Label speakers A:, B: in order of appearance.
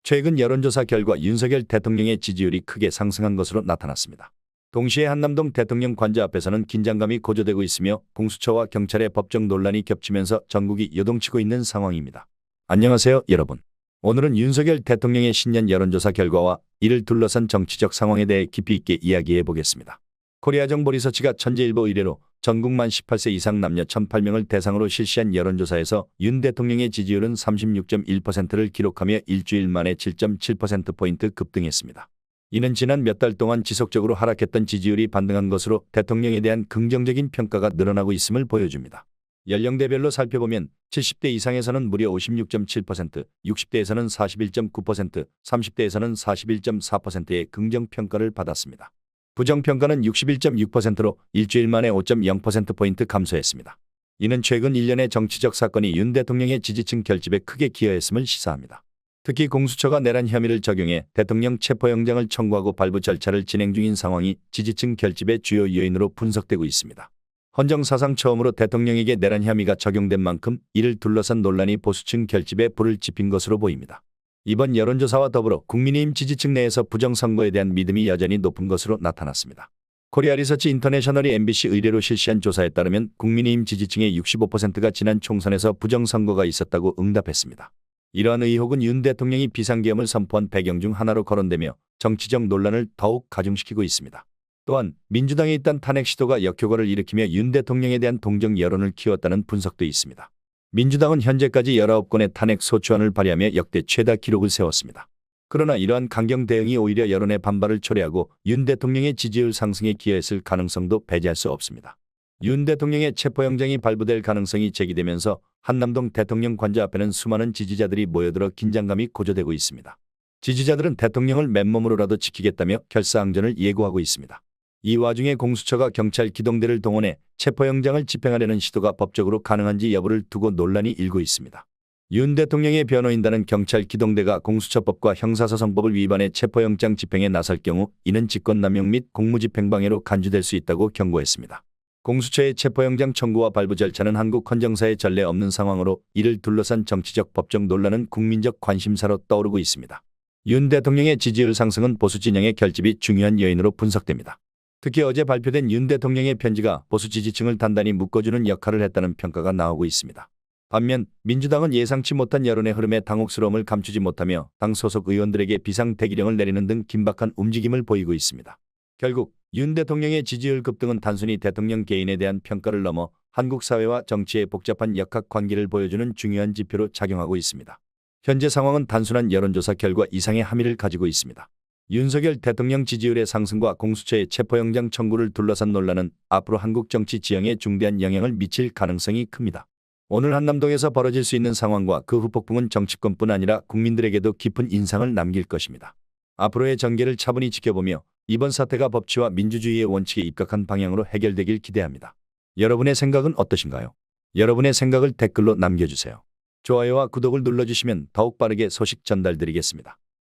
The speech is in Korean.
A: 최근 여론조사 결과 윤석열 대통령의 지지율이 크게 상승한 것으로 나타났습니다. 동시에 한남동 대통령 관저 앞에서는 긴장감이 고조되고 있으며 공수처와 경찰의 법정 논란이 겹치면서 전국이 요동치고 있는 상황입니다. 안녕하세요, 여러분. 오늘은 윤석열 대통령의 신년 여론조사 결과와 이를 둘러싼 정치적 상황에 대해 깊이 있게 이야기해 보겠습니다. 코리아정보리서치가 천재일보 의뢰로 전국 만 18세 이상 남녀 1,008명을 대상으로 실시한 여론조사에서 윤 대통령의 지지율은 36.1%를 기록하며 일주일 만에 7.7%포인트 급등했습니다. 이는 지난 몇 달 동안 지속적으로 하락했던 지지율이 반등한 것으로 대통령에 대한 긍정적인 평가가 늘어나고 있음을 보여줍니다. 연령대별로 살펴보면 70대 이상에서는 무려 56.7%, 60대에서는 41.9%, 30대에서는 41.4%의 긍정평가를 받았습니다. 부정평가는 61.6%로 일주일 만에 5.0%포인트 감소했습니다. 이는 최근 1년의 정치적 사건이 윤 대통령의 지지층 결집에 크게 기여했음을 시사합니다. 특히 공수처가 내란 혐의를 적용해 대통령 체포영장을 청구하고 발부 절차를 진행 중인 상황이 지지층 결집의 주요 요인으로 분석되고 있습니다. 헌정사상 처음으로 대통령에게 내란 혐의가 적용된 만큼 이를 둘러싼 논란이 보수층 결집에 불을 지핀 것으로 보입니다. 이번 여론조사와 더불어 국민의힘 지지층 내에서 부정선거에 대한 믿음이 여전히 높은 것으로 나타났습니다. 코리아리서치 인터내셔널이 MBC 의뢰로 실시한 조사에 따르면 국민의힘 지지층의 65%가 지난 총선에서 부정선거가 있었다고 응답했습니다. 이러한 의혹은 윤 대통령이 비상계엄을 선포한 배경 중 하나로 거론되며 정치적 논란을 더욱 가중시키고 있습니다. 또한 민주당의 잇단 탄핵 시도가 역효과를 일으키며 윤 대통령에 대한 동정 여론을 키웠다는 분석도 있습니다. 민주당은 현재까지 19건의 탄핵 소추안을 발의하며 역대 최다 기록을 세웠습니다. 그러나 이러한 강경 대응이 오히려 여론의 반발을 초래하고 윤 대통령의 지지율 상승에 기여했을 가능성도 배제할 수 없습니다. 윤 대통령의 체포영장이 발부될 가능성이 제기되면서 한남동 대통령 관저 앞에는 수많은 지지자들이 모여들어 긴장감이 고조되고 있습니다. 지지자들은 대통령을 맨몸으로라도 지키겠다며 결사항전을 예고하고 있습니다. 이 와중에 공수처가 경찰 기동대를 동원해 체포영장을 집행하려는 시도가 법적으로 가능한지 여부를 두고 논란이 일고 있습니다. 윤 대통령의 변호인단은 경찰 기동대가 공수처법과 형사소송법을 위반해 체포영장 집행에 나설 경우 이는 직권남용 및 공무집행방해로 간주될 수 있다고 경고했습니다. 공수처의 체포영장 청구와 발부 절차는 한국 헌정사에 전례 없는 상황으로 이를 둘러싼 정치적 법적 논란은 국민적 관심사로 떠오르고 있습니다. 윤 대통령의 지지율 상승은 보수 진영의 결집이 중요한 요인으로 분석됩니다. 특히 어제 발표된 윤 대통령의 편지가 보수 지지층을 단단히 묶어주는 역할을 했다는 평가가 나오고 있습니다. 반면 민주당은 예상치 못한 여론의 흐름에 당혹스러움을 감추지 못하며 당 소속 의원들에게 비상대기령을 내리는 등 긴박한 움직임을 보이고 있습니다. 결국 윤 대통령의 지지율 급등은 단순히 대통령 개인에 대한 평가를 넘어 한국 사회와 정치의 복잡한 역학관계를 보여주는 중요한 지표로 작용하고 있습니다. 현재 상황은 단순한 여론조사 결과 이상의 함의를 가지고 있습니다. 윤석열 대통령 지지율의 상승과 공수처의 체포영장 청구를 둘러싼 논란은 앞으로 한국 정치 지형에 중대한 영향을 미칠 가능성이 큽니다. 오늘 한남동에서 벌어질 수 있는 상황과 그 후폭풍은 정치권뿐 아니라 국민들에게도 깊은 인상을 남길 것입니다. 앞으로의 전개를 차분히 지켜보며 이번 사태가 법치와 민주주의의 원칙에 입각한 방향으로 해결되길 기대합니다. 여러분의 생각은 어떠신가요? 여러분의 생각을 댓글로 남겨주세요. 좋아요와 구독을 눌러주시면 더욱 빠르게 소식 전달드리겠습니다.